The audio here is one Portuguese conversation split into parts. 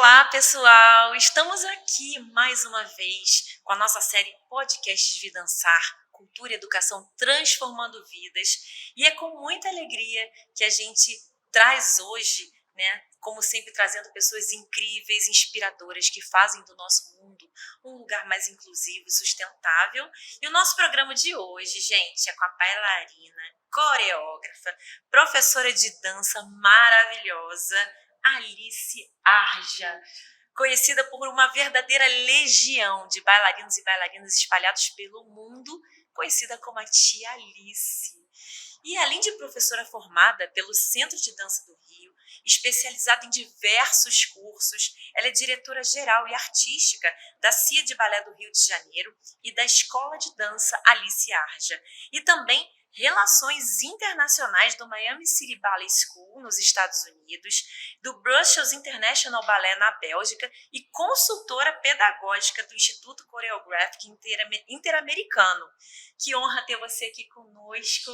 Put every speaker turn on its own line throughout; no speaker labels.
Olá, pessoal! Estamos aqui mais uma vez com a nossa série Podcasts de Dançar, Cultura e Educação Transformando Vidas. E é com muita alegria que a gente traz hoje, né, como sempre, trazendo pessoas incríveis, inspiradoras, que fazem do nosso mundo um lugar mais inclusivo e sustentável. E o nosso programa de hoje, gente, é com a bailarina, coreógrafa, professora de dança maravilhosa, Alice Arja, conhecida por uma verdadeira legião de bailarinos e bailarinas espalhados pelo mundo, conhecida como a Tia Alice. E além de professora formada pelo Centro de Dança do Rio, especializada em diversos cursos, ela é diretora-geral e artística da CIA de Balé do Rio de Janeiro e da Escola de Dança Alice Arja. E também Relações Internacionais do Miami City Ballet School, nos Estados Unidos, do Brussels International Ballet na Bélgica e consultora pedagógica do Instituto Choreographic Interamericano. Que honra ter você aqui conosco.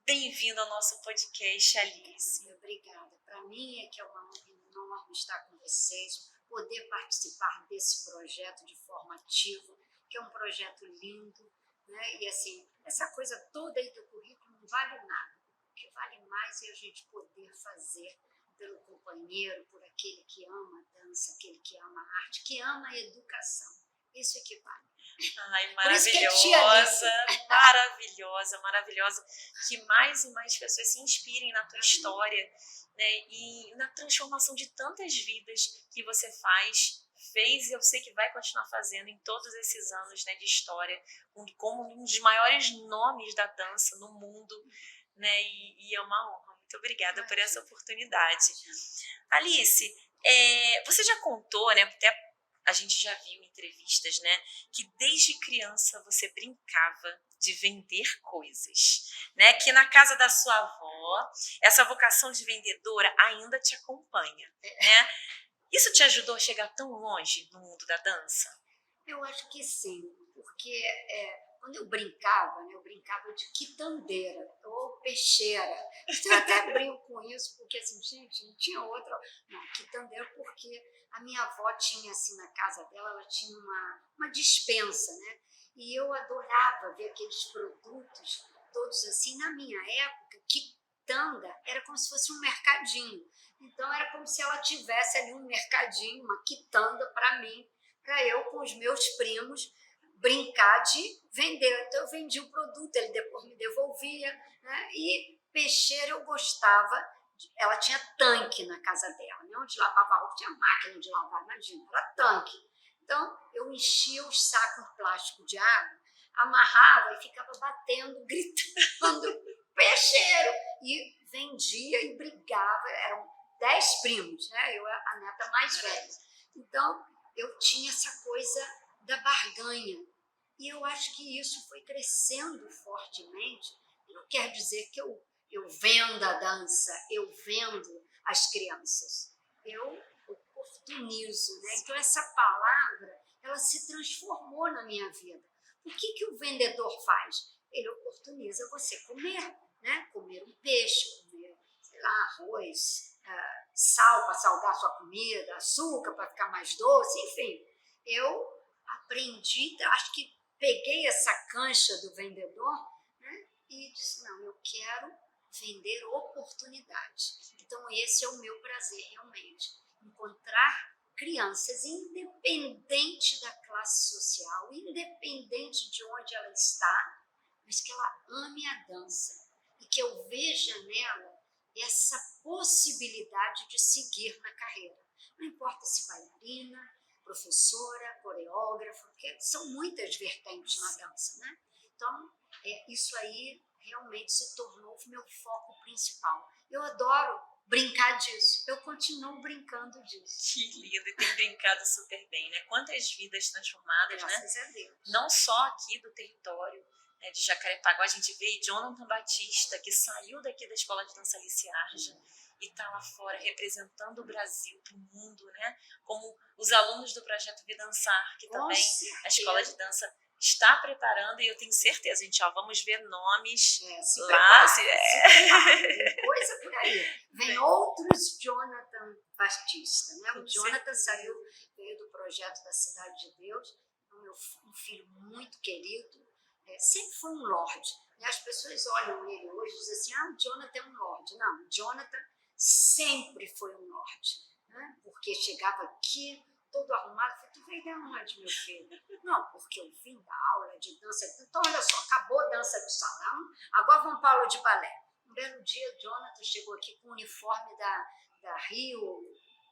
Bem-vindo ao nosso podcast, Alice.
Obrigada. Para mim é que é uma honra enorme estar com vocês, poder participar desse projeto de forma ativa, que é um projeto lindo, né? E assim, essa coisa toda aí do currículo não vale nada. O que vale mais é a gente poder fazer pelo companheiro, por aquele que ama a dança, aquele que ama a arte, que ama a educação. Isso é que vale.
Ai,
maravilhosa,
maravilhosa, maravilhosa. Que mais e mais pessoas se inspirem na tua história, né? E na transformação de tantas vidas que você fez e eu sei que vai continuar fazendo em todos esses anos, né, de história, como um dos maiores nomes da dança no mundo, né? E é uma honra. Muito obrigada por essa oportunidade. Alice, você já contou, né? Até a gente já viu em entrevistas, né, que desde criança você brincava de vender coisas, né, que na casa da sua avó, essa vocação de vendedora ainda te acompanha, né? Isso te ajudou a chegar tão longe no mundo da dança?
Eu acho que sim, porque quando eu brincava, né, eu brincava de quitandeira ou peixeira. Então, eu até brinco com isso, porque assim, gente, não tinha outra. Não, quitandeira, porque a minha avó tinha, assim, na casa dela, ela tinha uma despensa, né? E eu adorava ver aqueles produtos todos assim. Na minha época, quitanda era como se fosse um mercadinho. Então, era como se ela tivesse ali um mercadinho, uma quitanda para mim, para eu, com os meus primos, brincar de vender. Então, eu vendia o produto, ele depois me devolvia, né? E peixeira eu gostava. Ela tinha tanque na casa dela, né? Onde lavava roupa, tinha máquina de lavar, imagina, era tanque. Então, eu enchia os sacos de plástico de água, amarrava e ficava batendo, gritando, peixeiro! E vendia e brigava. Eram 10 primos, né? Eu a neta mais velha. Então, eu tinha essa coisa da barganha. E eu acho que isso foi crescendo fortemente. Não quer dizer que eu vendo a dança, eu vendo as crianças. Eu oportunizo, né? Então, essa palavra, ela se transformou na minha vida. O que o vendedor faz? Ele oportuniza você comer, né? Comer um peixe, comer, sei lá, arroz, sal para salgar a sua comida, açúcar para ficar mais doce, enfim. Eu aprendi, acho que peguei essa cancha do vendedor, né? E disse, não, eu quero vender oportunidade. Então, esse é o meu prazer, realmente. Encontrar crianças, independente da classe social, independente de onde ela está, mas que ela ame a dança e que eu veja nela essa possibilidade de seguir na carreira. Não importa se bailarina, professora, coreógrafa, porque são muitas vertentes na dança, né? Então, isso aí realmente se tornou o meu foco principal. Eu adoro brincar disso, eu continuo brincando disso.
Que lindo, e tem brincado super bem, né? Quantas vidas transformadas,
graças
né?
a Deus.
Não só aqui do território, né, de Jacarepaguá, a gente vê Jonathan Batista, que saiu daqui da Escola de Dança Alice Arja e está lá fora representando o Brasil para o mundo, né? Como os alunos do projeto Vi Dançar, que também a Escola de Dança está preparando, e eu tenho certeza, gente, vamos ver nomes
se
lá.
Prepara. coisa por aí. Vem outros Jonathan Batista, né? O Jonathan veio do projeto da Cidade de Deus, um filho muito querido, sempre foi um lorde. Né? As pessoas olham ele hoje e dizem assim, o Jonathan é um lorde. Não, o Jonathan sempre foi um lorde, né? Porque chegava aqui todo arrumado, falei, tu veio de onde, meu filho? Não, porque eu vim da aula de dança. Então, olha só, acabou a dança do salão, agora vamos para a aula de balé. Um belo dia, o Jonathan chegou aqui com o uniforme da Rio,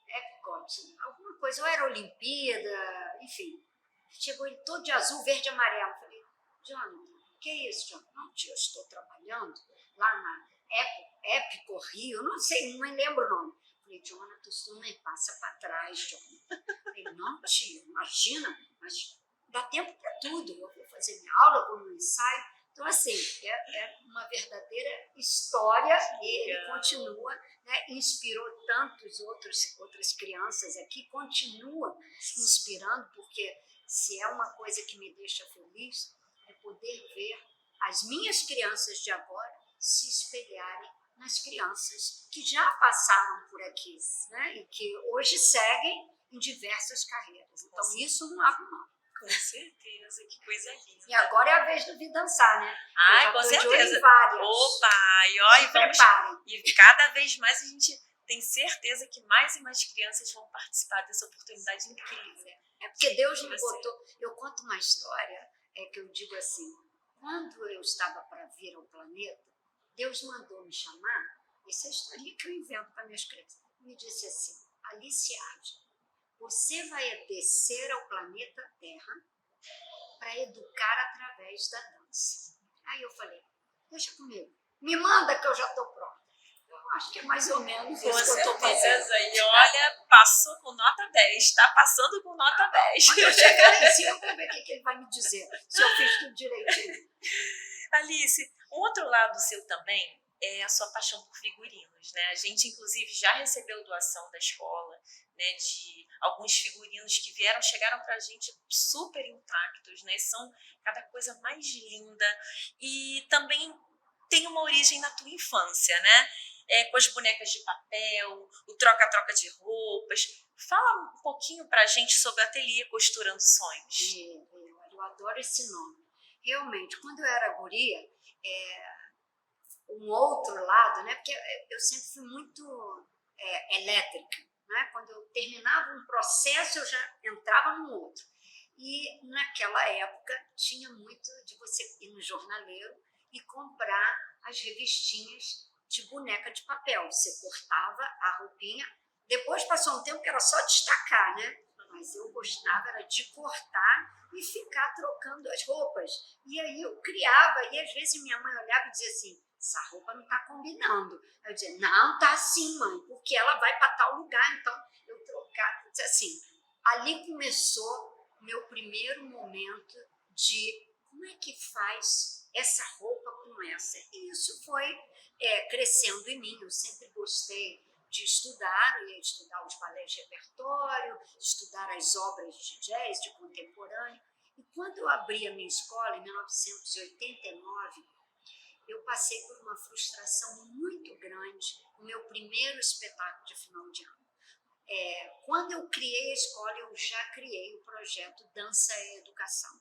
Epcot, alguma coisa, ou era Olimpíada, enfim. Chegou ele todo de azul, verde e amarelo. Falei, Jonathan, o que é isso, Jonathan? Não, tia, eu estou trabalhando lá na Epico Rio, não sei, não me lembro o nome. Falei, Jonathan, tu nem passa para trás, Jonathan. Falei, não, tia, imagina, mas dá tempo para tudo. Eu vou fazer minha aula, vou no ensaio. Então, assim, é uma verdadeira história e ele continua, né, inspirou outras crianças aqui, continua inspirando, porque se é uma coisa que me deixa feliz, é poder ver as minhas crianças de agora se espelharem nas crianças que já passaram por aqui, né, e que hoje seguem em diversas carreiras. Então, isso não abre mão.
Com certeza, que coisa linda.
E agora é a vez do Vi dançar, né?
Com certeza.
Opa,
e cada vez mais a gente tem certeza que mais e mais crianças vão participar dessa oportunidade incrível.
É porque Deus me botou. Eu conto uma história, que eu digo assim, quando eu estava para vir ao planeta, Deus mandou me chamar, essa é a historinha que eu invento para minhas crianças, me disse assim, Alice Arde, você vai descer ao planeta Terra para educar através da dança. Aí eu falei, deixa comigo, me manda que eu já estou pronta. Eu acho que é mais ou menos isso que eu estou fazendo.
E olha, passou com nota 10, está passando com nota 10.
Quando eu chegar lá em cima, eu vou ver o que ele vai me dizer, se eu fiz tudo direitinho.
Alice, um outro lado seu também é a sua paixão por figurinos, né? A gente, inclusive, já recebeu doação da escola, né, de alguns figurinos que chegaram pra gente super intactos, né? São cada coisa mais linda e também tem uma origem na tua infância, né? Com as bonecas de papel, o troca-troca de roupas. Fala um pouquinho pra gente sobre o Ateliê Costurando Sonhos.
Eu adoro esse nome. Realmente, quando eu era guria, um outro lado, né? Porque eu sempre fui muito elétrica, né? Quando eu terminava um processo, eu já entrava num outro. E naquela época tinha muito de você ir no jornaleiro e comprar as revistinhas de boneca de papel. Você cortava a roupinha, depois passou um tempo que era só destacar, né? Mas eu gostava era de cortar e ficar trocando as roupas. E aí eu criava, e às vezes minha mãe olhava e dizia assim, essa roupa não está combinando. Eu dizia, não, tá sim, mãe, porque ela vai para tal lugar. Então, eu trocava, assim, ali começou o meu primeiro momento de como é que faz essa roupa com essa. E isso foi crescendo em mim. Eu sempre gostei de estudar, eu ia estudar os balés de repertório, estudar as obras de jazz, de contemporâneo. E quando eu abri a minha escola, em 1989, eu passei por uma frustração muito grande no meu primeiro espetáculo de final de ano. Quando eu criei a escola, eu já criei o projeto Dança e Educação.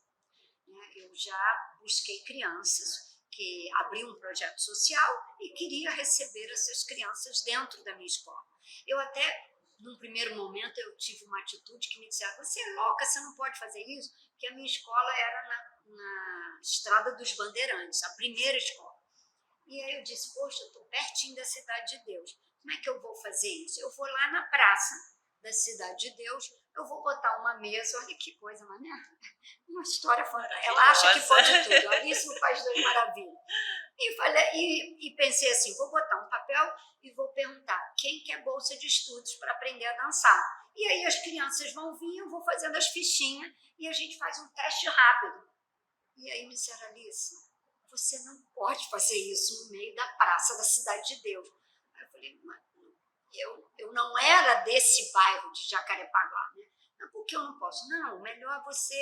Eu já busquei crianças que abriam um projeto social e queria receber essas crianças dentro da minha escola. Eu até, num primeiro momento, eu tive uma atitude que me dizia, você é louca, você não pode fazer isso, porque a minha escola era na Estrada dos Bandeirantes, a primeira escola. E aí eu disse, poxa, eu estou pertinho da Cidade de Deus, como é que eu vou fazer isso? Eu vou lá na praça da Cidade de Deus, eu vou botar uma mesa, olha que coisa maneira, uma história fantástica. Ela acha que pode tudo, Alice no País das Maravilhas. E pensei assim, vou botar um papel e vou perguntar quem quer bolsa de estudos para aprender a dançar. E aí as crianças vão vir, eu vou fazendo as fichinhas e a gente faz um teste rápido. E aí me disseram, Alice, você não pode fazer isso no meio da praça da Cidade de Deus. Aí eu falei, mas eu não era desse bairro de Jacarepaguá, né? Não, por que eu não posso? Não, melhor você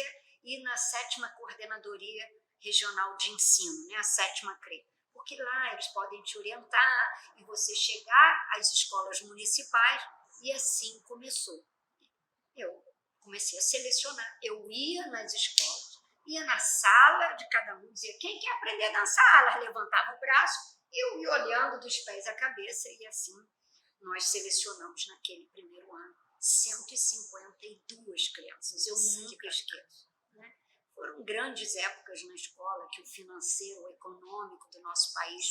ir na 7ª Coordenadoria Regional de Ensino, né? A 7ª CRE. porque lá eles podem te orientar e você chegar às escolas municipais, e assim começou. Eu comecei a selecionar, eu ia nas escolas, ia na sala de cada um, dizia, quem quer aprender a dançar? Elas levantavam o braço, e eu ia olhando dos pés à cabeça, e assim nós selecionamos naquele primeiro ano 152 crianças, eu nunca esqueço. Né? Foram grandes épocas na escola que o financeiro, o econômico do nosso país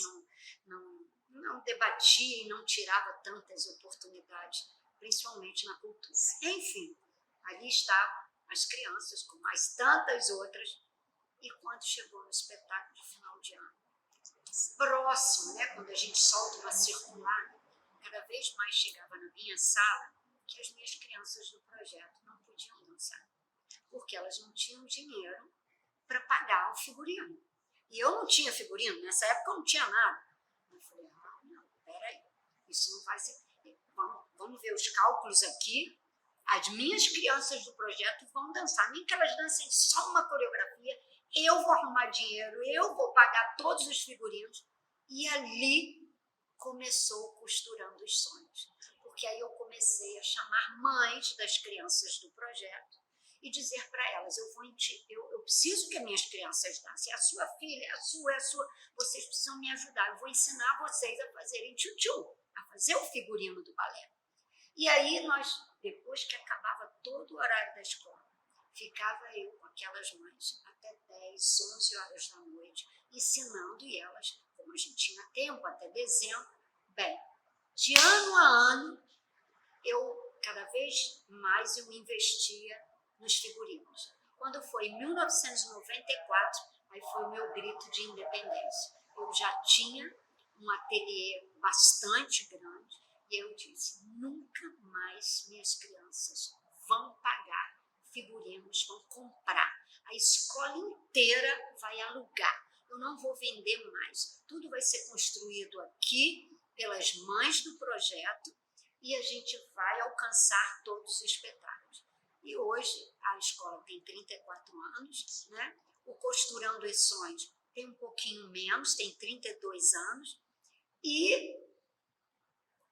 não debatia e não tirava tantas oportunidades, principalmente na cultura. Enfim, ali estavam as crianças com mais tantas outras, e quando chegou no espetáculo de final de ano, próximo, né, quando a gente solta uma circular, cada vez mais chegava na minha sala que as minhas crianças do projeto não podiam dançar, porque elas não tinham dinheiro para pagar o figurino. E eu não tinha figurino, nessa época eu não tinha nada. Eu falei, não, peraí, isso não vai ser... Vamos ver os cálculos aqui, as minhas crianças do projeto vão dançar, nem que elas dancem só uma coreografia, eu vou arrumar dinheiro, eu vou pagar todos os figurinos. E ali começou Costurando os Sonhos, porque aí eu comecei a chamar mães das crianças do projeto e dizer para elas, eu preciso que as minhas crianças dancem, é a sua filha, é a sua, vocês precisam me ajudar, eu vou ensinar vocês a fazerem tchutchu, a fazer o figurino do balé. E aí nós, depois que acabava todo o horário da escola, ficava eu com aquelas mães até 10, 11 horas da noite, ensinando, e elas, como a gente tinha tempo, até dezembro, bem, de ano a ano, cada vez mais eu investia nos figurinos. Quando foi em 1994, aí foi o meu grito de independência. Eu já tinha um ateliê bastante grande, e eu disse, nunca mais minhas crianças vão pagar figurinos, vão comprar. A escola inteira vai alugar. Eu não vou vender mais. Tudo vai ser construído aqui pelas mães do projeto e a gente vai alcançar todos os espetáculos. E hoje a escola tem 34 anos, né? O Costurando os Sonhos tem um pouquinho menos, tem 32 anos. E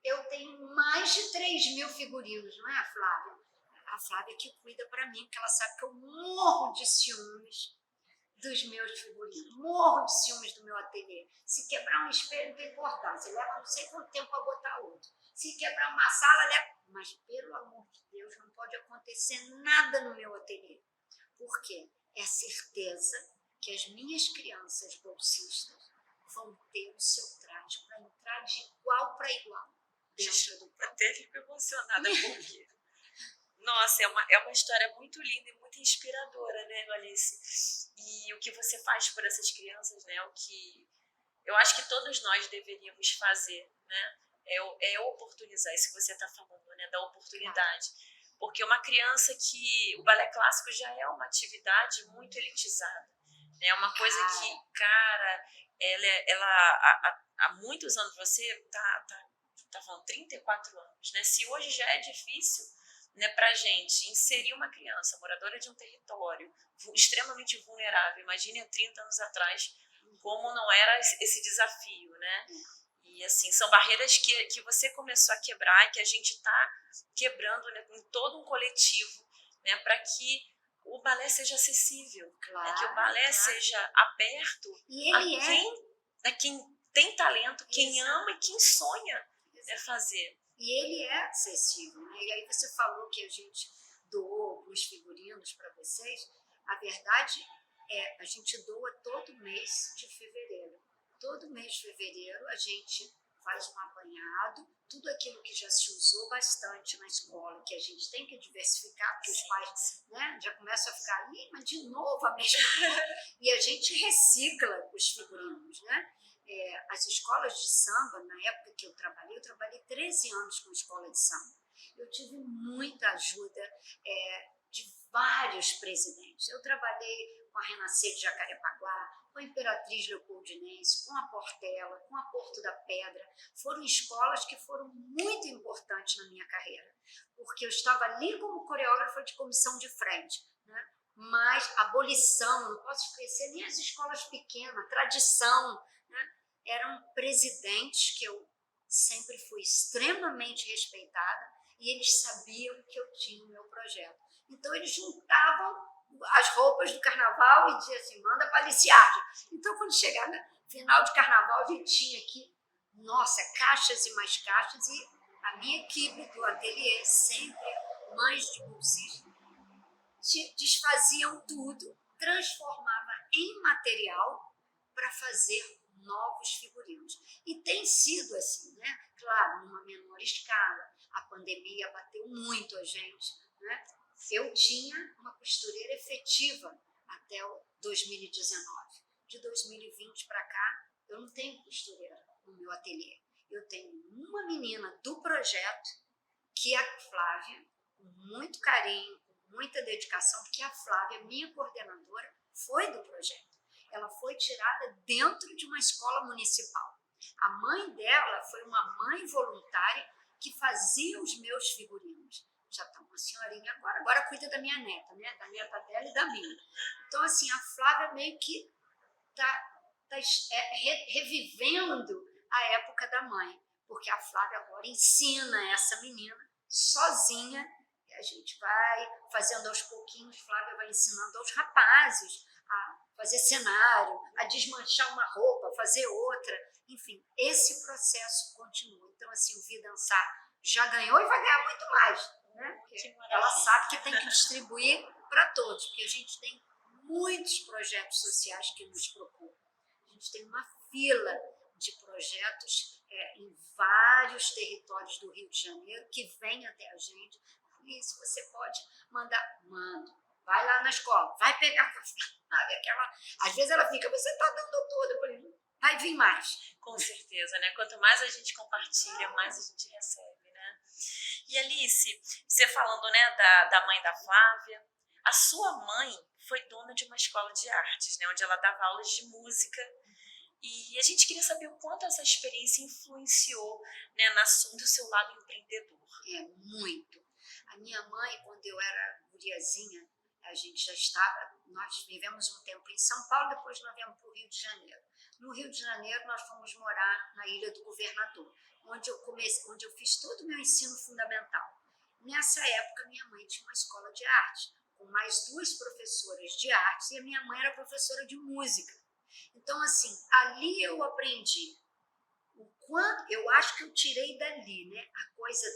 eu tenho mais de 3.000 figurinos, não é, Flávia? A Flávia que cuida para mim, porque ela sabe que eu morro de ciúmes dos meus figurinos, morro de ciúmes do meu ateliê. Se quebrar um espelho, não tem importância, leva não sei quanto tempo para botar outro. Se quebrar uma sala, leva... Mas, pelo amor de Deus, não pode acontecer nada no meu ateliê. Por quê? É a certeza que as minhas crianças bolsistas vão ter o seu traje para entrar de igual para igual dentro do
próprio. Até fico emocionada porque... Nossa, é uma história muito linda e muito inspiradora, né, Alice? E o que você faz por essas crianças, né, o que eu acho que todos nós deveríamos fazer, né, é oportunizar isso que você está falando, né, da oportunidade. Porque uma criança que... O balé clássico já é uma atividade muito elitizada, né, é uma coisa que, cara, ela há muitos anos, você tá falando 34 anos, né, se hoje já é difícil, né, para a gente inserir uma criança moradora de um território extremamente vulnerável, imagine há 30 anos atrás como não era esse desafio, né? E assim, são barreiras que você começou a quebrar e que a gente está quebrando, né, em todo um coletivo, né, para que o balé seja acessível, né, que o balé seja aberto a quem tem talento, quem ama e quem sonha, né, fazer.
E ele é acessível, né? E aí você falou que a gente doou os figurinos para vocês. A verdade é, a gente doa todo mês de fevereiro. Todo mês de fevereiro a gente faz um apanhado, tudo aquilo que já se usou bastante na escola, que a gente tem que diversificar, porque os pais, né, já começam a ficar, mas de novo a mesma coisa. E a gente recicla os figurinos, né? As escolas de samba, na época que eu trabalhei 13 anos com escola de samba. Eu tive muita ajuda de vários presidentes. Eu trabalhei com a Renascer de Jacarepaguá, com a Imperatriz Leopoldinense, com a Portela, com a Porto da Pedra. Foram escolas que foram muito importantes na minha carreira, porque eu estava ali como coreógrafa de comissão de frente, né? Mas abolição, não posso esquecer nem as escolas pequenas, tradição, né? eram presidentes que eu sempre fui extremamente respeitada e eles sabiam que eu tinha o meu projeto. Então, eles juntavam as roupas do carnaval e diziam assim, manda para a liciagem. Então, quando chegava no final de carnaval, a gente tinha aqui, nossa, caixas e mais caixas, e a minha equipe do ateliê, sempre mães de bolsistas, desfaziam tudo, transformava em material para fazer novos figurinos. E tem sido assim, né? Claro, numa menor escala. A pandemia bateu muito a gente, né? Eu tinha uma costureira efetiva até o 2019. De 2020 para cá, eu não tenho costureira no meu ateliê. Eu tenho uma menina do projeto, que é a Flávia, com muito carinho, com muita dedicação, porque a Flávia, minha coordenadora, foi do projeto. Ela foi tirada dentro de uma escola municipal. A mãe dela foi uma mãe voluntária que fazia os meus figurinos. Já está uma senhorinha agora cuida da minha neta, né? Da neta dela e da minha. Então, assim, a Flávia meio que está revivendo a época da mãe, porque a Flávia agora ensina essa menina sozinha, e a gente vai fazendo aos pouquinhos, Flávia vai ensinando aos rapazes a fazer cenário, a desmanchar uma roupa, fazer outra, enfim, esse processo continua. Então, assim, o Vi Dançar já ganhou e vai ganhar muito mais, né? Porque ela sabe que tem que distribuir para todos, porque a gente tem muitos projetos sociais que nos procuram. A gente tem uma fila de projetos em vários territórios do Rio de Janeiro que vêm até a gente. E se você pode mandar, manda. Vai lá na escola, vai pegar, sabe, aquela... Às vezes ela fica, você está dando tudo. Eu falei, vai vir mais.
Com certeza, né? Quanto mais a gente compartilha, mais a gente recebe, né? E Alice, você falando, né, da mãe da Flávia, a sua mãe foi dona de uma escola de artes, né, onde ela dava aulas de música. E a gente queria saber o quanto essa experiência influenciou, né, no seu lado empreendedor.
Muito. A minha mãe, quando eu era guriazinha, a gente já estava, nós vivemos um tempo em São Paulo, depois nós viemos para o Rio de Janeiro. No Rio de Janeiro, nós fomos morar na Ilha do Governador, onde eu fiz todo o meu ensino fundamental. Nessa época, minha mãe tinha uma escola de arte, com mais 2 professoras de arte, e a minha mãe era professora de música. Então, assim, ali eu aprendi o quanto, eu acho que eu tirei dali, né? A coisa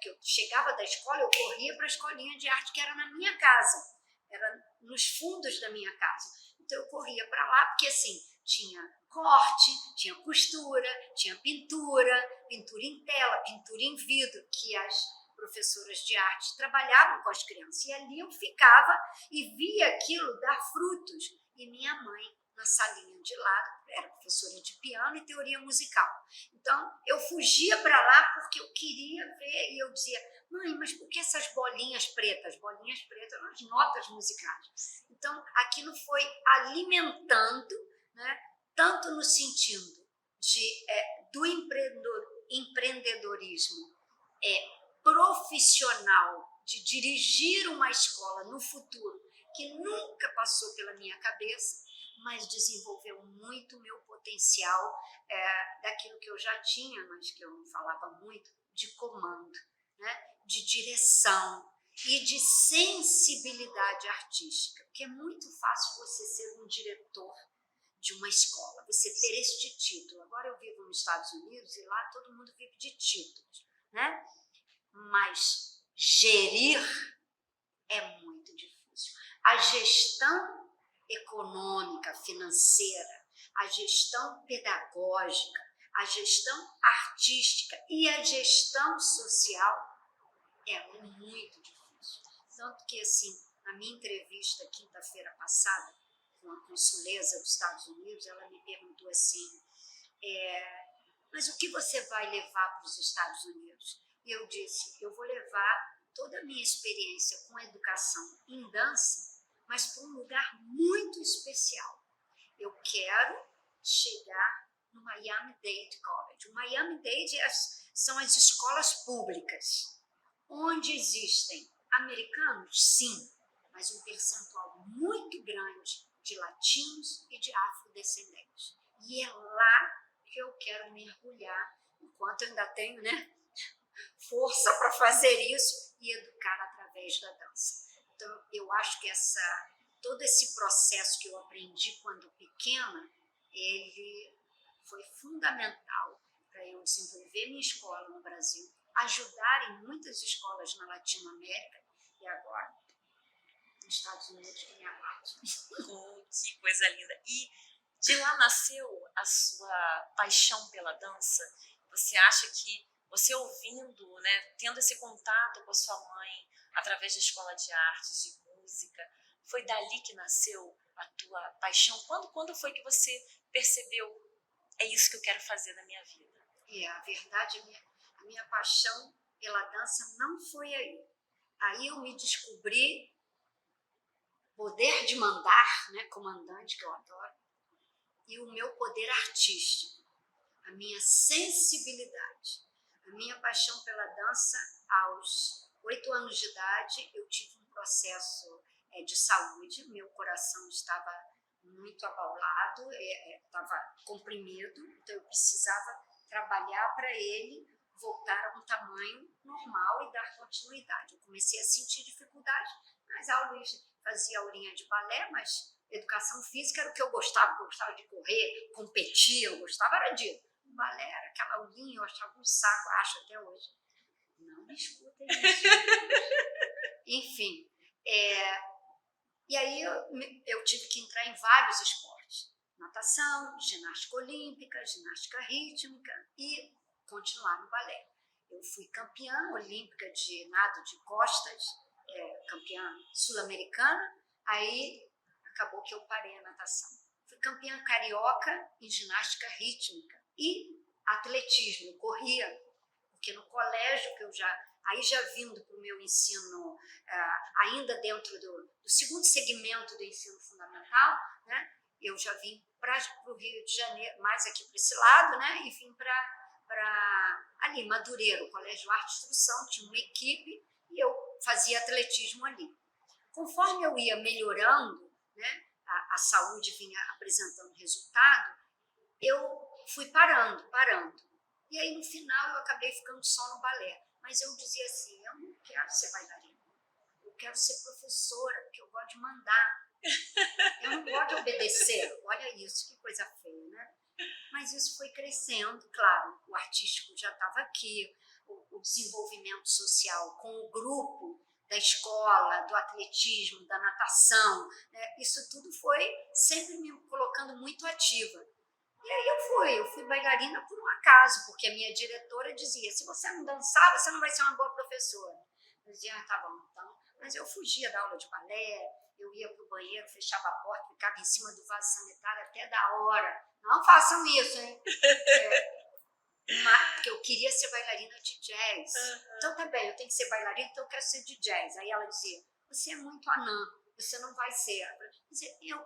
que eu chegava da escola, eu corria para a escolinha de arte que era na minha casa, era nos fundos da minha casa. Então eu corria para lá porque assim tinha corte, tinha costura, tinha pintura em tela, pintura em vidro, que as professoras de arte trabalhavam com as crianças. E ali eu ficava e via aquilo dar frutos. E minha mãe, na salinha de lado, era professora de piano e teoria musical. Então, eu fugia para lá porque eu queria ver, e eu dizia, mãe, mas por que essas bolinhas pretas? Bolinhas pretas eram as notas musicais. Então, aquilo foi alimentando, né, tanto no sentido do empreendedorismo profissional, de dirigir uma escola no futuro, que nunca passou pela minha cabeça, mas desenvolveu muito o meu potencial daquilo que eu já tinha, mas que eu não falava muito, de comando, né? De direção e de sensibilidade artística, porque é muito fácil você ser um diretor de uma escola, você ter este título. Agora eu vivo nos Estados Unidos e lá todo mundo vive de títulos, né? Mas gerir é muito difícil. A gestão econômica, financeira, a gestão pedagógica, a gestão artística e a gestão social é muito difícil. Tanto que, assim, na minha entrevista quinta-feira passada com a consuleza dos Estados Unidos, ela me perguntou assim, mas o que você vai levar para os Estados Unidos? E eu disse, eu vou levar toda a minha experiência com educação em dança, mas para um lugar muito especial. Eu quero chegar no Miami-Dade College. O Miami-Dade são as escolas públicas, onde existem americanos, sim, mas um percentual muito grande de latinos e de afrodescendentes. E é lá porque eu quero mergulhar, enquanto eu ainda tenho, né, força para fazer isso e educar através da dança. Então, eu acho que todo esse processo que eu aprendi quando pequena, ele foi fundamental para eu desenvolver minha escola no Brasil, ajudar em muitas escolas na Latinoamérica e agora nos Estados Unidos, que me aguarde.
Que coisa linda! E de lá nasceu a sua paixão pela dança? Você acha que você ouvindo, né, tendo esse contato com a sua mãe através da escola de artes, de música, foi dali que nasceu a tua paixão? Quando foi que você percebeu, é isso que eu quero fazer na minha vida?
A verdade, a minha paixão pela dança não foi aí. Aí eu me descobri poder de mandar, né, comandante, que eu adoro, e o meu poder artístico, a minha sensibilidade. A minha paixão pela dança, aos 8 anos de idade, eu tive um processo de saúde, meu coração estava muito abaulado, estava comprimido, então eu precisava trabalhar para ele voltar a um tamanho normal e dar continuidade. Eu comecei a sentir dificuldade nas aulas, fazia aulinha de balé, mas educação física era o que eu gostava de correr, competir, eu gostava era disso. O balé era aquela aulinha, eu achava um saco, acho até hoje. Não me escutem isso. Enfim, e aí eu tive que entrar em vários esportes. Natação, ginástica olímpica, ginástica rítmica e continuar no balé. Eu fui campeã olímpica de nado de costas, campeã sul-americana, aí acabou que eu parei a natação. Fui campeã carioca em ginástica rítmica e atletismo, eu corria, porque no colégio que eu já vindo para o meu ensino, ainda dentro do segundo segmento do ensino fundamental, né, eu já vim para o Rio de Janeiro, mais aqui para esse lado, né, e vim para ali, Madureira, o Colégio Arte e Instrução, tinha uma equipe e eu fazia atletismo ali. Conforme eu ia melhorando, né, a saúde vinha apresentando resultado, eu fui parando. E aí, no final, eu acabei ficando só no balé. Mas eu dizia assim, eu não quero ser bailarina, eu quero ser professora, porque eu gosto de mandar. Eu não gosto de obedecer. Olha isso, que coisa feia, né? Mas isso foi crescendo, claro, o artístico já estava aqui, o desenvolvimento social com o grupo da escola, do atletismo, da natação, né? Isso tudo foi sempre me colocando muito ativa. E aí eu fui bailarina por um acaso, porque a minha diretora dizia, se você não dançar, você não vai ser uma boa professora. Eu dizia, tá bom, então. Mas eu fugia da aula de balé, eu ia para o banheiro, fechava a porta, ficava em cima do vaso sanitário até da hora. Não façam isso, hein? Porque eu queria ser bailarina de jazz. Então tá bem, eu tenho que ser bailarina, então eu quero ser de jazz. Aí ela dizia, você é muito anã, você não vai ser.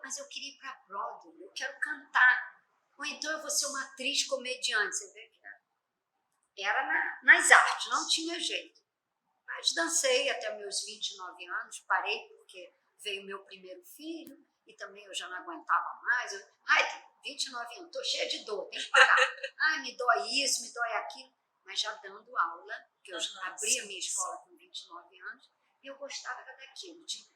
Mas eu queria ir para Broadway, eu quero cantar. Ou então eu vou ser uma atriz comediante. Você vê que era nas artes, não tinha jeito. Mas dancei até meus 29 anos, parei porque veio meu primeiro filho e também eu já não aguentava mais. 29 anos, estou cheia de dor, tem que parar. Me dói isso, me dói aquilo. Mas já dando aula, que eu abri a minha escola com 29 anos, e eu gostava daquilo, de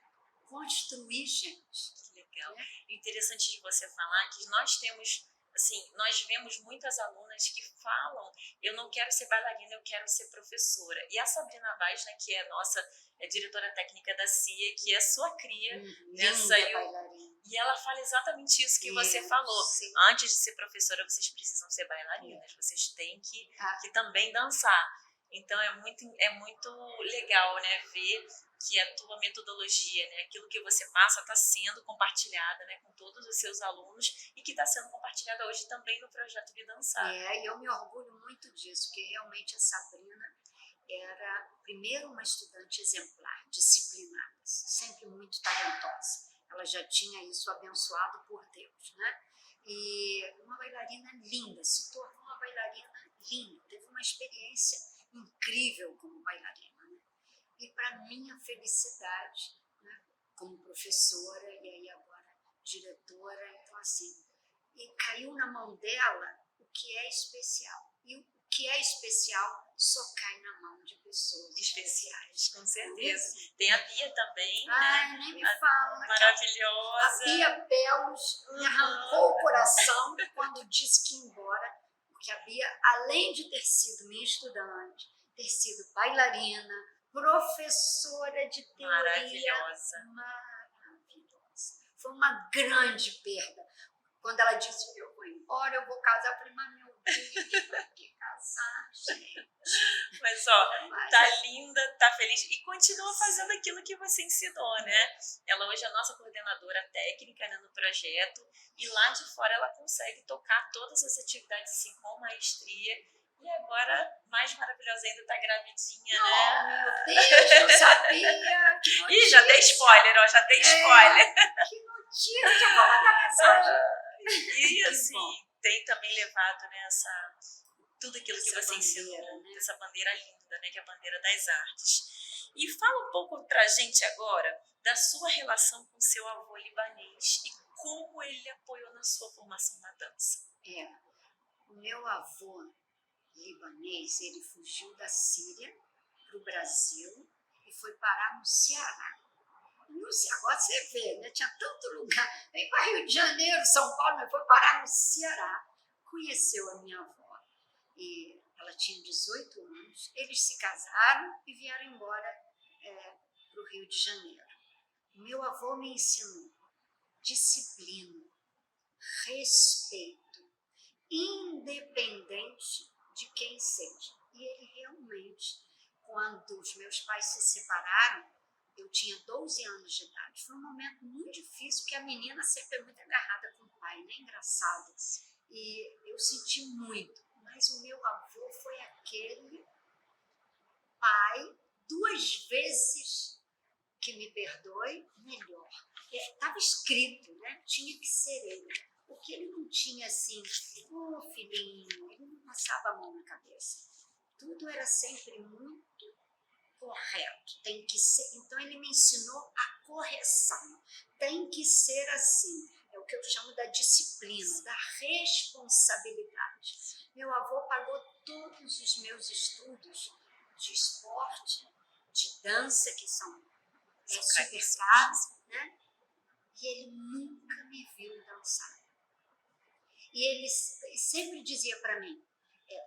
construir gente.
Que legal. Né? Interessante de você falar que nós temos... Assim, nós vemos muitas alunas que falam, eu não quero ser bailarina, eu quero ser professora. E a Sabrina Vaz, né, que é nossa diretora técnica da CIA, que é sua cria, né, saiu, e ela fala exatamente isso que você falou. Sim. Antes de ser professora, vocês precisam ser bailarinas, vocês têm que também dançar. Então é muito legal, né, ver que a tua metodologia, né, aquilo que você passa está sendo compartilhada, né, com todos os seus alunos e que está sendo compartilhada hoje também no projeto de dançar.
E eu me orgulho muito disso, porque realmente a Sabrina era, primeiro, uma estudante exemplar, disciplinada, sempre muito talentosa. Ela já tinha isso abençoado por Deus, né? E uma bailarina linda, se tornou uma bailarina linda, teve uma experiência incrível como bailarina. E para minha felicidade, né, como professora e aí agora diretora, então assim, e caiu na mão dela o que é especial. E o que é especial só cai na mão de pessoas especiais.
Com certeza. Tem a Bia também, né?
Ai, nem me fala.
Maravilhosa.
A Bia Belos me arrancou o coração quando disse que ia embora, porque a Bia, além de ter sido minha estudante, ter sido bailarina, professora de teoria, maravilhosa. Foi uma grande perda. Quando ela disse, eu vou embora, eu vou casar, eu falei, mas meu Deus, pra que casar, gente?
Mas, ó, tá linda, tá feliz e continua fazendo aquilo que você ensinou, né? Ela hoje é a nossa coordenadora técnica, né, no projeto, e lá de fora ela consegue tocar todas as atividades assim, com maestria. E agora, mais maravilhosa ainda, tá gravidinha, né?
Oh, meu Deus, eu sabia!
Ih, já dei spoiler, ó, já dei spoiler.
Que notícia, já vou mandar mensagem.
E assim, tem também levado, né, tudo aquilo que você ensinou,
né?
essa bandeira linda, né, que é a bandeira das artes. E fala um pouco pra gente agora da sua relação com seu avô libanês e como ele apoiou na sua formação na dança.
O meu avô libanês, ele fugiu da Síria para o Brasil e foi parar no Ceará. Agora você vê, né? Tinha tanto lugar, vem para Rio de Janeiro, São Paulo, mas foi parar no Ceará. Conheceu a minha avó e ela tinha 18 anos, eles se casaram e vieram embora para o Rio de Janeiro. Meu avô me ensinou disciplina, respeito, independente de quem seja. E ele realmente, quando os meus pais se separaram, eu tinha 12 anos de idade. Foi um momento muito difícil, porque a menina sempre é muito agarrada com o pai, né? Engraçado. E eu senti muito. Mas o meu avô foi aquele pai, 2 vezes, que me perdoe, melhor. Estava escrito, né? Tinha que ser ele. Porque ele não tinha assim, filhinho, ele não passava a mão na cabeça. Tudo era sempre muito correto, tem que ser. Então ele me ensinou a correção. Tem que ser assim. É o que eu chamo da disciplina, da responsabilidade. Meu avô pagou todos os meus estudos de esporte, de dança, que são super caros, né? E ele nunca me viu dançar. E ele sempre dizia para mim,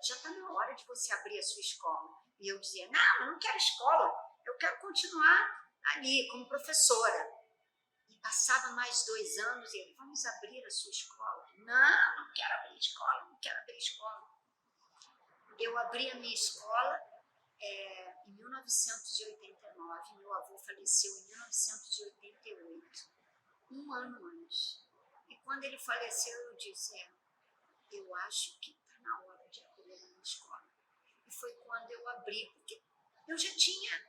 já está na hora de você abrir a sua escola. E eu dizia, não, eu não quero escola, eu quero continuar ali como professora. E passava mais 2 anos e ele, vamos abrir a sua escola. Não, não quero abrir escola, não quero abrir escola. Eu abri a minha escola em 1989, meu avô faleceu em 1988, 1 ano antes. E quando ele faleceu, eu disse, eu acho que está na hora de abrir a minha escola. E foi quando eu abri, porque eu já tinha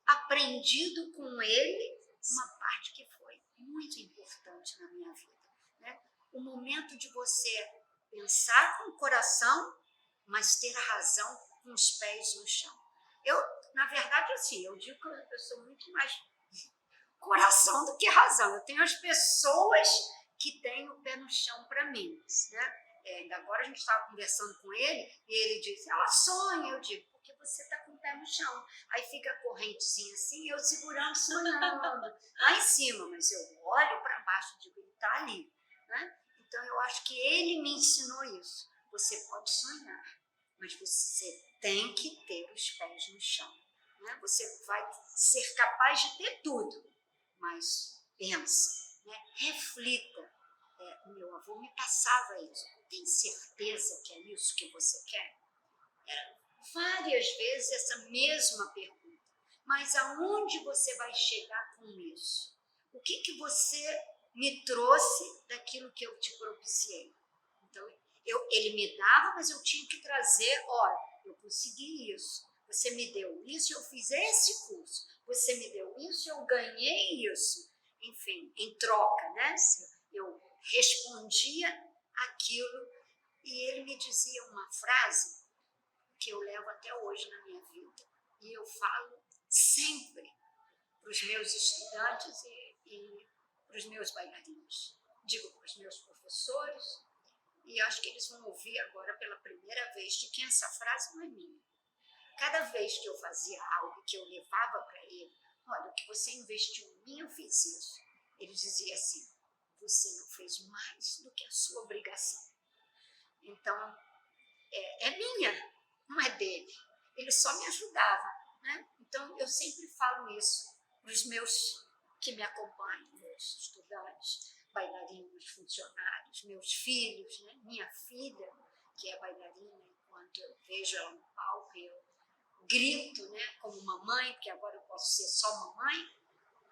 aprendido com ele uma parte que foi muito importante na minha vida, né? O momento de você pensar com o coração, mas ter a razão com os pés no chão. Eu, na verdade, assim, eu digo que eu sou muito mais coração do que razão. Eu tenho as pessoas que têm o pé no chão para mim, né? Ainda agora a gente estava conversando com ele e ele disse, ela sonha. Eu digo, porque você está com o pé no chão. Aí fica a correntezinha assim, eu segurando, sonhando, lá em cima. Mas eu olho para baixo e digo, ele está ali, né? Então eu acho que ele me ensinou isso. Você pode sonhar, mas você tem que ter os pés no chão, né? Você vai ser capaz de ter tudo, mas pensa, né? Reflita. O meu avô me passava isso. Tem certeza que é isso que você quer? Várias vezes essa mesma pergunta. Mas aonde você vai chegar com isso? O que você me trouxe daquilo que eu te propiciei? Então, ele me dava, mas eu tinha que trazer, olha, eu consegui isso. Você me deu isso, eu fiz esse curso. Você me deu isso, eu ganhei isso. Enfim, em troca, né? Eu respondia aquilo e ele me dizia uma frase que eu levo até hoje na minha vida e eu falo sempre para os meus estudantes e para os meus bailarinos. Digo para os meus professores e acho que eles vão ouvir agora pela primeira vez de que essa frase não é minha. Cada vez que eu fazia algo que eu levava para ele, olha, o que você investiu em mim, eu fiz isso. Ele dizia assim, você não fez mais do que a sua obrigação. Então, é minha, não é dele. Ele só me ajudava, né? Então, eu sempre falo isso para os meus que me acompanham, meus estudantes, bailarinos, funcionários, meus filhos, né? Minha filha, que é bailarina, enquanto eu vejo ela no palco, eu grito, né, como mamãe, porque agora eu posso ser só mamãe.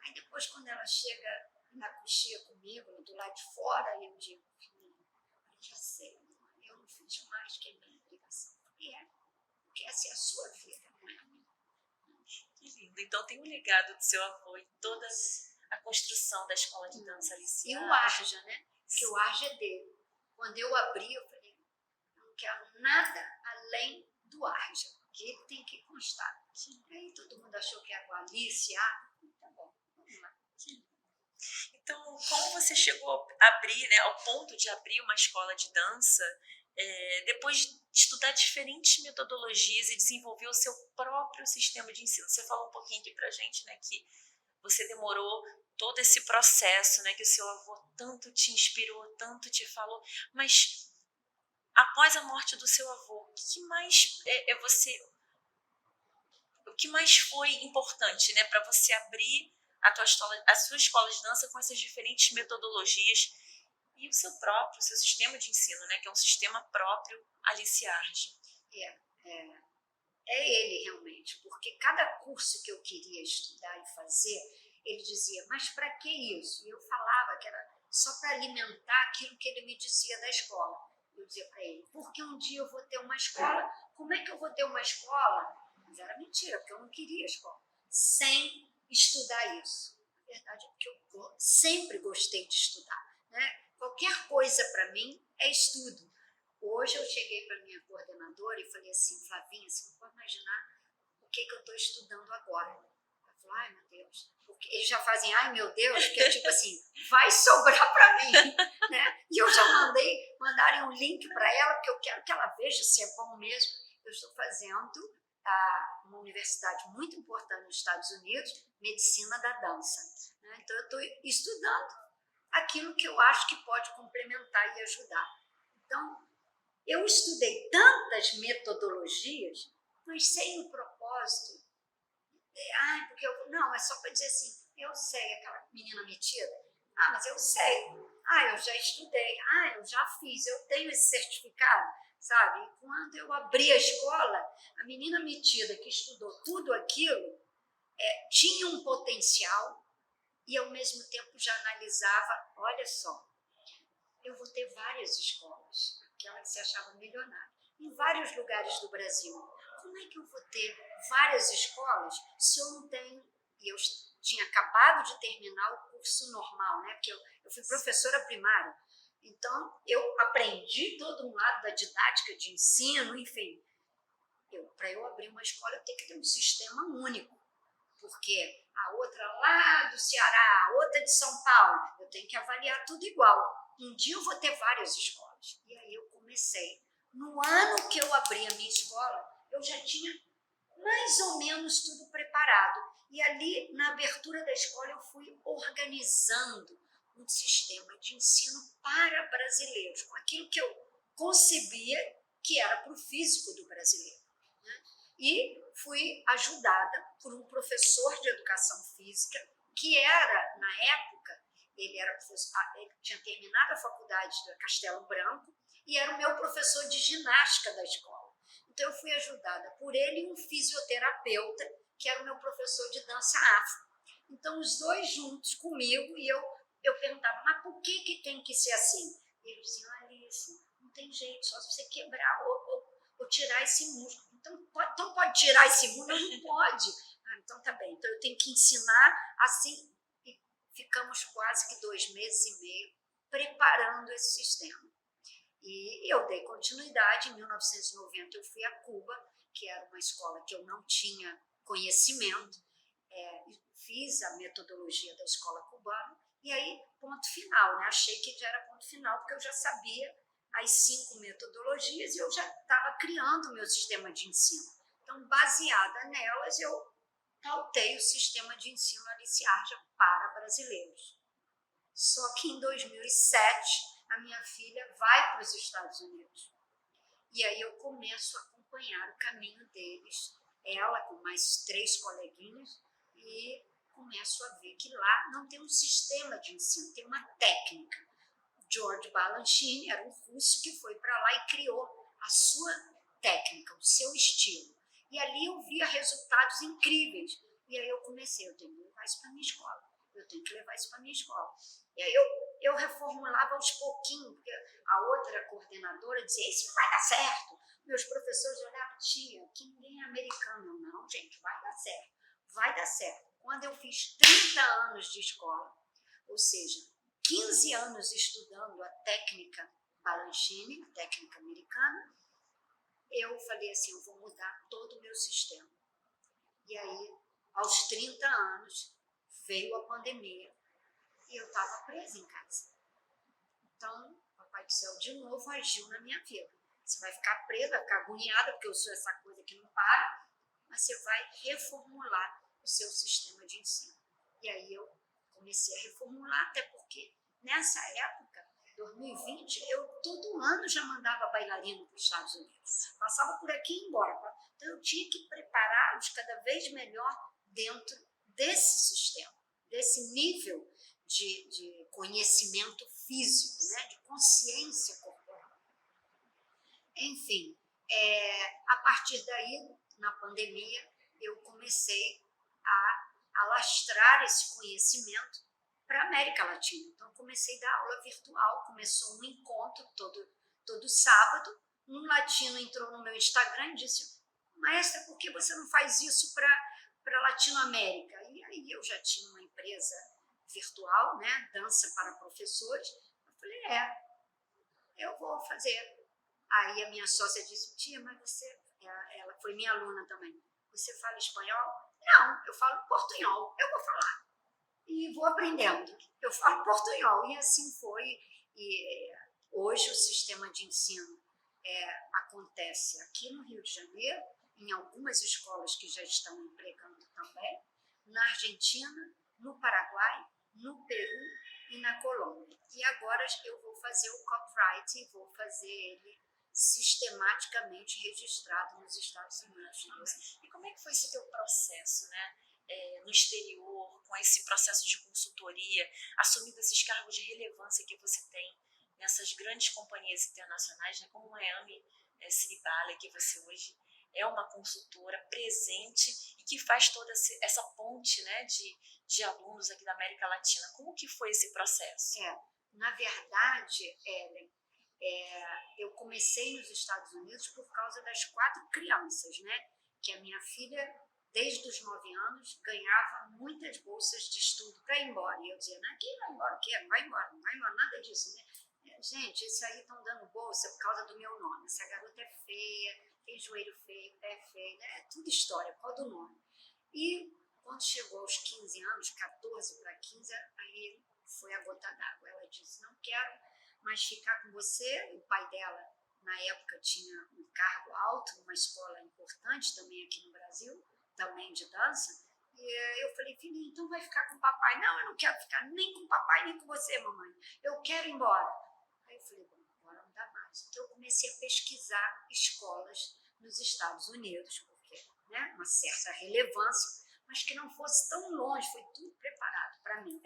Aí depois, quando ela chega na coxia comigo, do lado de fora, eu digo, filhinha, eu já sei, mamãe, eu não fiz mais que a minha obrigação. Porque essa é a sua vida, não é a minha.
Que lindo. Então tem um legado do seu avô e toda a construção da escola de dança Alice.
E o Arja, né? Que o Arja é dele. Quando eu abri, eu falei, não quero nada além do Arja, que ele tem que constar. Aí todo mundo achou que era o Alice, tá bom, vamos lá.
Então, como você chegou a abrir, né, ao ponto de abrir uma escola de dança, depois de estudar diferentes metodologias e desenvolver o seu próprio sistema de ensino? Você falou um pouquinho aqui pra gente, né, que você demorou todo esse processo, né, que o seu avô tanto te inspirou, tanto te falou, mas após a morte do seu avô, o que mais o que mais foi importante, né, para você abrir a sua escola de dança com essas diferentes metodologias e o seu sistema de ensino, né, que é um sistema próprio Alice Arge?
É ele realmente, porque cada curso que eu queria estudar e fazer, ele dizia, mas para que isso? E eu falava que era só para alimentar aquilo que ele me dizia da escola. Eu dizia para ele, porque um dia eu vou ter uma escola. Como é que eu vou ter uma escola? Mas era mentira, porque eu não queria escola. Sem estudar isso. A verdade é que eu sempre gostei de estudar, né? Qualquer coisa para mim é estudo. Hoje eu cheguei para minha coordenadora e falei assim, Flavinha, você não pode imaginar o que eu estou estudando agora. Ela falou, ai meu Deus, porque eles já fazem, ai meu Deus, que é tipo assim, vai sobrar para mim, né? E eu já mandarem um link para ela, porque eu quero que ela veja se é bom mesmo. Eu estou fazendo uma universidade muito importante nos Estados Unidos, medicina da dança, né? Então eu estou estudando aquilo que eu acho que pode complementar e ajudar. Então, eu estudei tantas metodologias, mas sem o propósito. Porque não, é só para dizer assim, eu sei, aquela menina metida. Mas eu sei. Eu já estudei. Eu já fiz, eu tenho esse certificado, sabe? E quando eu abri a escola, a menina metida que estudou tudo aquilo tinha um potencial e, ao mesmo tempo, já analisava, olha só, eu vou ter várias escolas, aquela que se achava milionária, em vários lugares do Brasil. Como é que eu vou ter várias escolas se eu não tenho... E eu tinha acabado de terminar o curso normal, né? Porque eu fui professora primária. Então, eu aprendi todo um lado da didática de ensino, enfim. Para eu abrir uma escola, eu tenho que ter um sistema único. Porque a outra lá do Ceará, a outra de São Paulo, eu tenho que avaliar tudo igual. Um dia eu vou ter várias escolas. E aí eu comecei. No ano que eu abri a minha escola, eu já tinha mais ou menos tudo preparado. E ali, na abertura da escola, eu fui organizando um sistema de ensino para brasileiros, com aquilo que eu concebia que era para o físico do brasileiro, né? E fui ajudada por um professor de educação física, que era, na época, ele tinha terminado a faculdade de Castelo Branco e era o meu professor de ginástica da escola. Então, eu fui ajudada por ele e um fisioterapeuta, que era o meu professor de dança afro. Então, os dois juntos comigo, e eu perguntava, mas por que tem que ser assim? E eles diziam, Alice, não tem jeito, só se você quebrar ou tirar esse músculo. Então pode tirar esse músculo? Não pode. Então tá bem, então eu tenho que ensinar assim. E ficamos quase que 2 meses e meio preparando esse sistema. E eu dei continuidade. Em 1990 eu fui a Cuba, que era uma escola que eu não tinha conhecimento, fiz a metodologia da escola cubana, e aí ponto final, né? Achei que já era ponto final, porque eu já sabia as 5 metodologias e eu já estava criando o meu sistema de ensino. Então, baseada nelas, eu pautei o sistema de ensino Alice Arja para brasileiros. Só que em 2007, a minha filha vai para os Estados Unidos. E aí eu começo a acompanhar o caminho deles, ela com mais 3 coleguinhas, e começo a ver que lá não tem um sistema de ensino, tem uma técnica. George Balanchine era um russo que foi para lá e criou a sua técnica, o seu estilo. E ali eu via resultados incríveis. E aí eu comecei, eu tenho que levar isso para a minha escola. Eu tenho que levar isso para a minha escola. E aí eu reformulava aos pouquinhos, porque a outra coordenadora dizia, isso não vai dar certo. Meus professores olhavam, tia, que ninguém é americano. Não, gente, vai dar certo. Vai dar certo. Quando eu fiz 30 anos de escola, ou seja, 15 anos estudando a técnica Balanchine, a técnica americana, eu falei assim, eu vou mudar todo o meu sistema. E aí, aos 30 anos, veio a pandemia e eu estava presa em casa. Então, o Papai do Céu de novo agiu na minha vida. Você vai ficar presa, vai ficar agoniada, porque eu sou essa coisa que não para, mas você vai reformular o seu sistema de ensino. E aí eu comecei a reformular, até porque nessa época, 2020, eu todo ano já mandava bailarino para os Estados Unidos. Passava por aqui e ia embora. Então eu tinha que prepará-los cada vez melhor dentro desse sistema, desse nível de conhecimento físico, né? De consciência corporal. Enfim, a partir daí, na pandemia, eu comecei a alastrar esse conhecimento para a América Latina. Então, comecei a dar aula virtual, começou um encontro todo sábado. Um latino entrou no meu Instagram e disse, maestra, por que você não faz isso para Latinoamérica? E aí eu já tinha uma empresa virtual, né, dança para professores. Eu falei, eu vou fazer. Aí a minha sócia disse, tia, mas você, ela foi minha aluna também, você fala espanhol? Não, eu falo portunhol, eu vou falar. E vou aprendendo. Eu falo portunhol. E assim foi. E hoje o sistema de ensino acontece aqui no Rio de Janeiro, em algumas escolas que já estão empregando também, na Argentina, no Paraguai, no Peru e na Colômbia. E agora eu vou fazer o copyright e vou fazer ele sistematicamente registrado nos Estados Unidos.
E como é que foi esse teu processo, né? No exterior, com esse processo de consultoria, assumindo esses cargos de relevância que você tem nessas grandes companhias internacionais, né, como Miami Cineballet, que você hoje é uma consultora presente e que faz toda essa ponte, né, de alunos aqui da América Latina. Como que foi esse processo?
Na verdade, Ellen, eu comecei nos Estados Unidos por causa das 4 crianças, né? Que a minha filha, desde os 9 anos, ganhava muitas bolsas de estudo para ir embora. E eu dizia, não, aqui vai embora, o quê? Não vai embora, nada disso, né? Gente, isso aí estão dando bolsa por causa do meu nome. Essa garota é feia, tem joelho feio, pé feio, né? É tudo história, qual do nome? E quando chegou aos 15 anos, 14 para 15, aí foi a gota d'água. Ela disse, não quero mais ficar com você. O pai dela, na época, tinha um cargo alto, numa escola importante também aqui no Brasil, também de dança. E eu falei, filhinha, então vai ficar com o papai? Não, eu não quero ficar nem com o papai, nem com você, mamãe. Eu quero ir embora. Aí eu falei, bom, agora não dá mais. Então eu comecei a pesquisar escolas nos Estados Unidos, porque, né, uma certa relevância, mas que não fosse tão longe, foi tudo preparado para mim,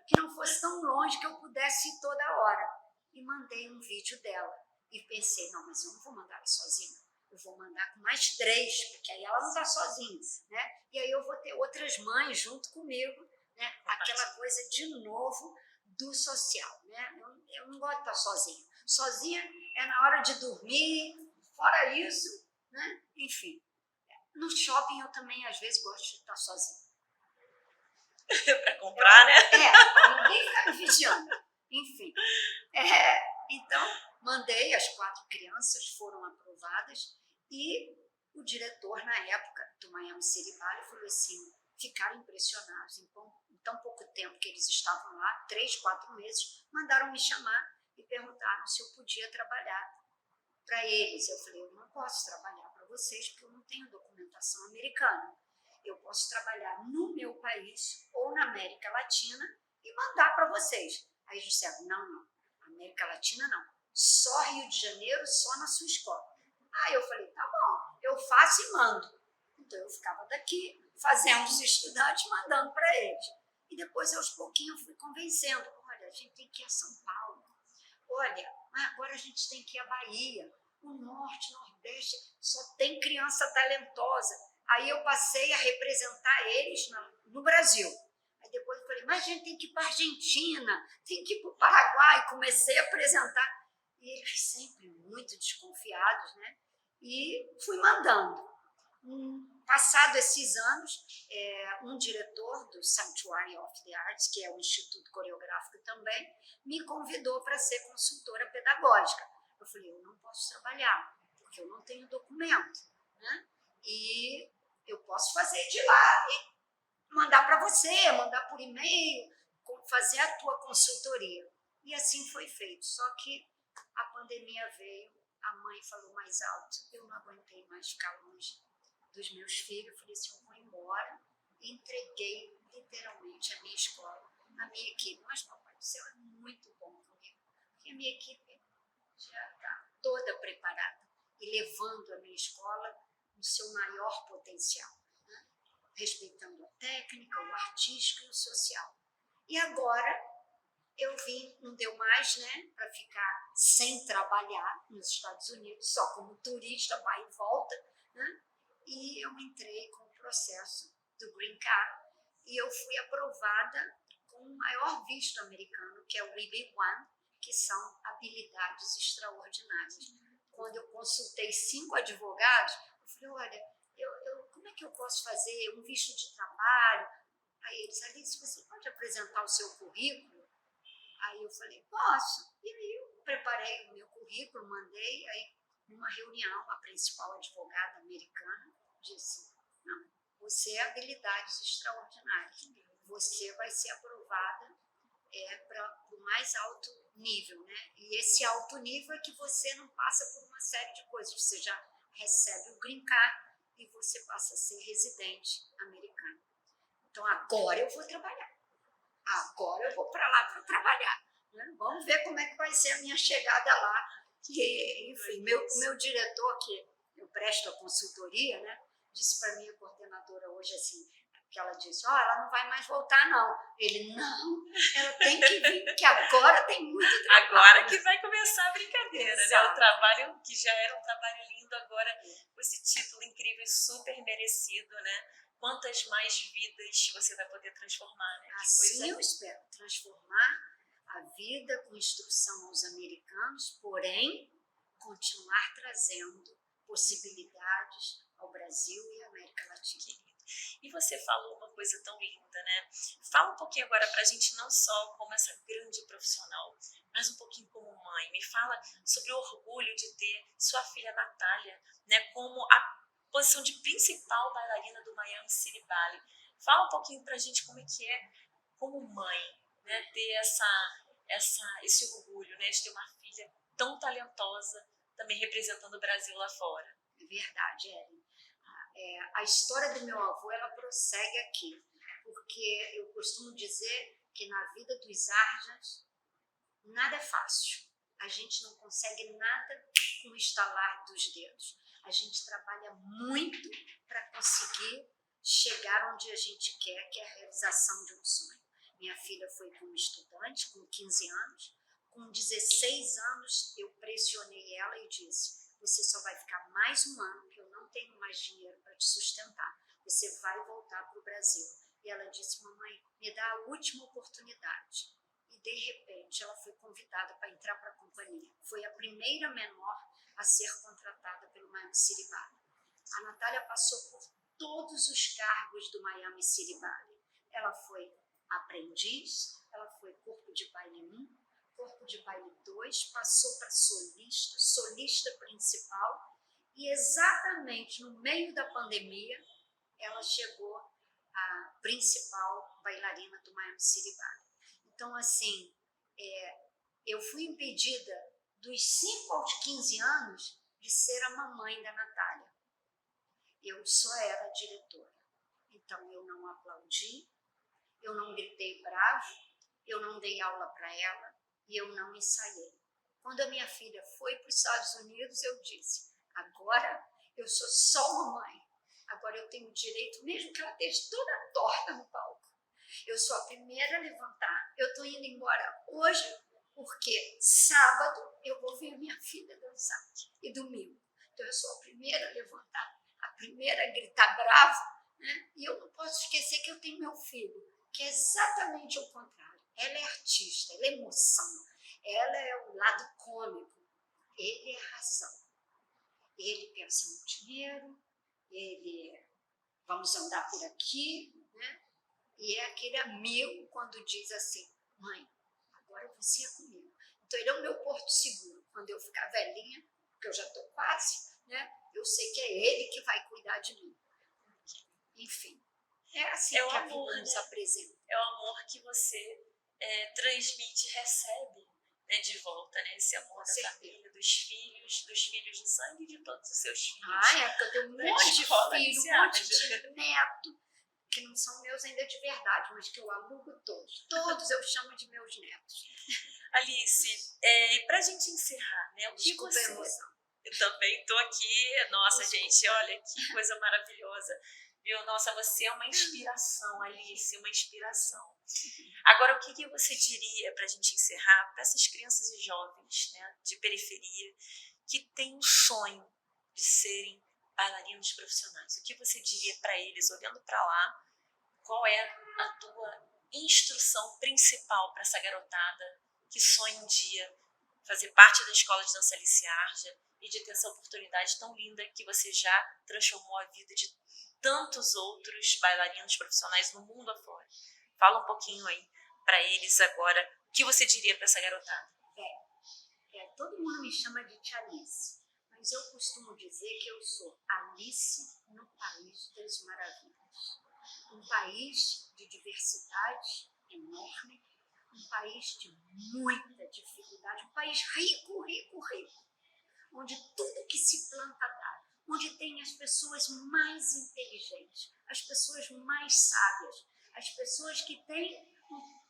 que não fosse tão longe que eu pudesse ir toda hora. E mandei um vídeo dela. E pensei, não, mas eu não vou mandar ela sozinha. Eu vou mandar com mais 3, porque aí ela não está sozinha, né? E aí eu vou ter outras mães junto comigo, né? Aquela coisa, de novo, do social, né? Eu não gosto de estar sozinha. Sozinha é na hora de dormir, fora isso, né? Enfim. No shopping eu também, às vezes, gosto de estar sozinha.
Para comprar, né?
Ninguém fica me vigiando. Enfim. Então, mandei, as 4 crianças foram aprovadas e o diretor, na época, do Miami Cineballet, falou assim, ficaram impressionados. Em tão pouco tempo que eles estavam lá, 3, 4 meses, mandaram me chamar e perguntaram se eu podia trabalhar para eles. Eu falei, eu não posso trabalhar para vocês porque eu não tenho documentação americana. Eu posso trabalhar no meu país ou na América Latina e mandar para vocês. Aí eles disseram, não, América Latina não, só Rio de Janeiro, só na sua escola. Aí eu falei, tá bom, eu faço e mando. Então eu ficava daqui fazendo os estudantes, mandando para eles. E depois, aos pouquinhos, eu fui convencendo, olha, a gente tem que ir a São Paulo, olha, agora a gente tem que ir à Bahia, o Norte, Nordeste, só tem criança talentosa. Aí eu passei a representar eles no Brasil. Aí depois eu falei, mas a gente tem que ir para a Argentina, tem que ir para o Paraguai. Comecei a apresentar. E eles sempre muito desconfiados, né? E fui mandando. Passado esses anos, um diretor do Sanctuary of the Arts, que é um instituto coreográfico também, me convidou para ser consultora pedagógica. Eu falei, eu não posso trabalhar, porque eu não tenho documento, né? E eu posso fazer de lá e mandar para você, mandar por e-mail, fazer a tua consultoria. E assim foi feito. Só que a pandemia veio, a mãe falou mais alto, eu não aguentei mais ficar longe dos meus filhos. Eu falei assim, eu vou embora. E entreguei literalmente a minha escola, a minha equipe. Mas papai do céu é muito bom comigo, porque a minha equipe já está toda preparada e levando a minha escola no seu maior potencial, né? Respeitando a técnica, o artístico e o social. E agora eu vim, não deu mais, né, para ficar sem trabalhar nos Estados Unidos, só como turista, vai e volta, né? E eu entrei com o processo do Green Card e eu fui aprovada com o maior visto americano, que é o EB-1, que são habilidades extraordinárias. Quando eu consultei 5 advogados, eu falei, olha, como é que eu posso fazer um visto de trabalho? Aí eles, Alice, você pode apresentar o seu currículo? Aí eu falei, posso. E aí eu preparei o meu currículo, mandei, aí numa reunião, a principal advogada americana disse, não, você é habilidades extraordinárias, você vai ser aprovada para o mais alto nível, né? E esse alto nível é que você não passa por uma série de coisas, você já recebe o Green Card e você passa a ser residente americano. Então agora eu vou trabalhar, agora eu vou para lá para trabalhar, né? Vamos ver como é que vai ser a minha chegada lá. Que, enfim, o meu diretor, que eu presto a consultoria, né, disse para mim, a coordenadora hoje, assim, que ela disse, ela não vai mais voltar, não. Ele, não, ela tem que vir, porque agora tem muito trabalho.
Agora que vai começar a brincadeira, né? O trabalho que já era um trabalho lindo, agora com esse título incrível e super merecido, né? Quantas mais vidas você vai poder transformar, né?
Assim eu espero, transformar a vida com instrução aos americanos, porém, continuar trazendo possibilidades ao Brasil e à América Latina.
E você falou uma coisa tão linda, né? Fala um pouquinho agora pra gente, não só como essa grande profissional, mas um pouquinho como mãe. Me fala sobre o orgulho de ter sua filha Natália, né, como a posição de principal bailarina do Miami City Ballet. Fala um pouquinho pra gente como é que é, como mãe, né, ter esse orgulho, né, de ter uma filha tão talentosa, também representando o Brasil lá fora.
É verdade, Ellen. A história do meu avô, ela prossegue aqui, porque eu costumo dizer que na vida dos Arjas, nada é fácil. A gente não consegue nada com o estalar dos dedos. A gente trabalha muito para conseguir chegar onde a gente quer, que é a realização de um sonho. Minha filha foi como estudante, com 15 anos. Com 16 anos, eu pressionei ela e disse, você só vai ficar mais um ano, que eu não tenho mais dinheiro para te sustentar. Você vai voltar para o Brasil. E ela disse, mamãe, me dá a última oportunidade. E, de repente, ela foi convidada para entrar para a companhia. Foi a primeira menor a ser contratada pelo Miami City Ballet. A Natália passou por todos os cargos do Miami City Ballet. Ela foi aprendiz, ela foi corpo de baile 1, corpo de baile 2, passou para solista, solista principal, e exatamente no meio da pandemia, ela chegou a principal bailarina do Miami City Ballet. Então, assim, eu fui impedida dos 5 aos 15 anos de ser a mamãe da Natália. Eu só era diretora. Então, eu não aplaudi, eu não gritei bravo, eu não dei aula para ela e eu não ensaiei. Quando a minha filha foi para os Estados Unidos, eu disse, agora eu sou só mamãe. Agora eu tenho o direito, mesmo que ela esteja toda torta no palco. Eu sou a primeira a levantar. Eu estou indo embora hoje, porque sábado eu vou ver a minha filha dançar. E domingo. Então eu sou a primeira a levantar, a primeira a gritar bravo. Né? E eu não posso esquecer que eu tenho meu filho, que é exatamente o contrário. Ela é artista, ela é emoção, ela é o lado cômico. Ele é a razão. Ele pensa no dinheiro, ele vamos andar por aqui, né? E é aquele amigo quando diz assim, mãe, agora você é comigo. Então ele é o meu porto seguro. Quando eu ficar velhinha, porque eu já estou quase, né? Eu sei que é ele que vai cuidar de mim. Enfim, é assim que a vida nos apresenta.
É o amor que você transmite e recebe, né, de volta, né? Esse amor da família, dos filhos de sangue de todos os seus filhos.
É porque eu tenho um monte de filho, um monte de neto, que não são meus ainda de verdade, mas que eu alugo todos. Todos eu chamo de meus netos.
Alice, e pra gente encerrar, né?
Desculpa a emoção.
Eu também tô aqui, nossa, gente, olha que coisa maravilhosa. Viu? Nossa, você é uma inspiração, Alice, uma inspiração. Agora, o que você diria para a gente encerrar para essas crianças e jovens, né, de periferia que têm um sonho de serem bailarinos profissionais? O que você diria para eles, olhando para lá, qual é a tua instrução principal para essa garotada que sonha um dia fazer parte da escola de dança Alice Arja e de ter essa oportunidade tão linda que você já transformou a vida de tantos outros bailarinos profissionais no mundo afora? Fala um pouquinho aí para eles agora, o que você diria para essa garotada?
Todo mundo me chama de Tia Alice, mas eu costumo dizer que eu sou Alice no País das Maravilhas. Um país de diversidade enorme, um país de muita dificuldade, um país rico, rico, rico, onde tudo que se planta dá, onde tem as pessoas mais inteligentes, as pessoas mais sábias, as pessoas que têm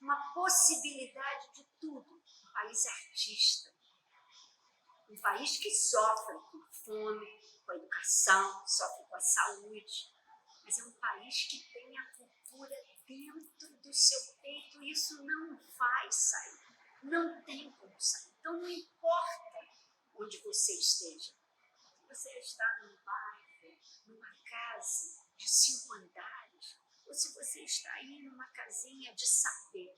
uma possibilidade de tudo. Um país artista, um país que sofre com a fome, com a educação, sofre com a saúde, mas é um país que tem a cultura dentro do seu peito e isso não vai sair, não tem como sair. Então não importa onde você esteja, se você está num bairro, numa casa de 5 andares, ou se você está aí numa casinha de saber,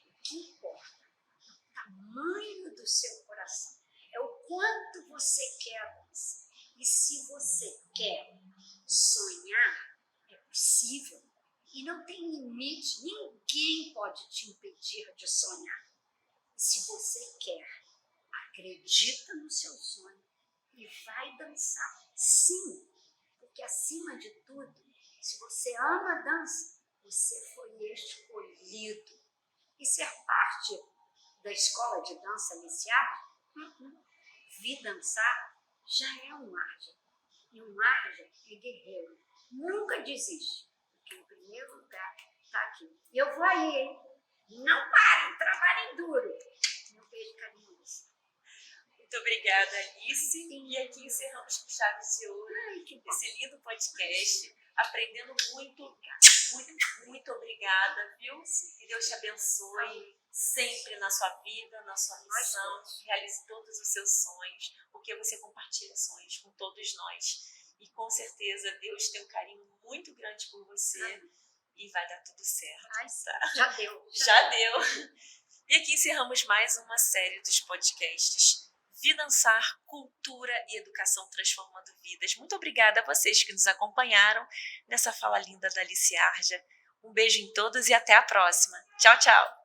o que importa é o tamanho do seu coração, é o quanto você quer avançar. E se você quer sonhar, é possível e não tem limite, ninguém pode te impedir de sonhar. E se você quer, acredita no seu sonho e vai dançar. Sim, porque acima de tudo, se você ama a dança, você foi escolhido. E ser parte da escola de dança Alice Arja, vir dançar, já é um Arja. E um Arja é guerreiro. Nunca desiste, porque em primeiro lugar está aqui. E eu vou aí, hein? Não parem, trabalhem duro. Meu beijo carinhoso.
Muito obrigada, Alice. E aqui encerramos com chave de ouro esse lindo podcast. Aprendendo muito, muito obrigada, viu? Que Deus te abençoe sempre na sua vida, na sua missão. Realize todos os seus sonhos, porque você compartilha sonhos com todos nós. E com certeza Deus tem um carinho muito grande por você e vai dar tudo certo. Tá?
Já deu.
Já deu. E aqui encerramos mais uma série dos podcasts Vidansar, Cultura e Educação Transformando Vidas. Muito obrigada a vocês que nos acompanharam nessa fala linda da Alice Arja. Um beijo em todos e até a próxima. Tchau, tchau!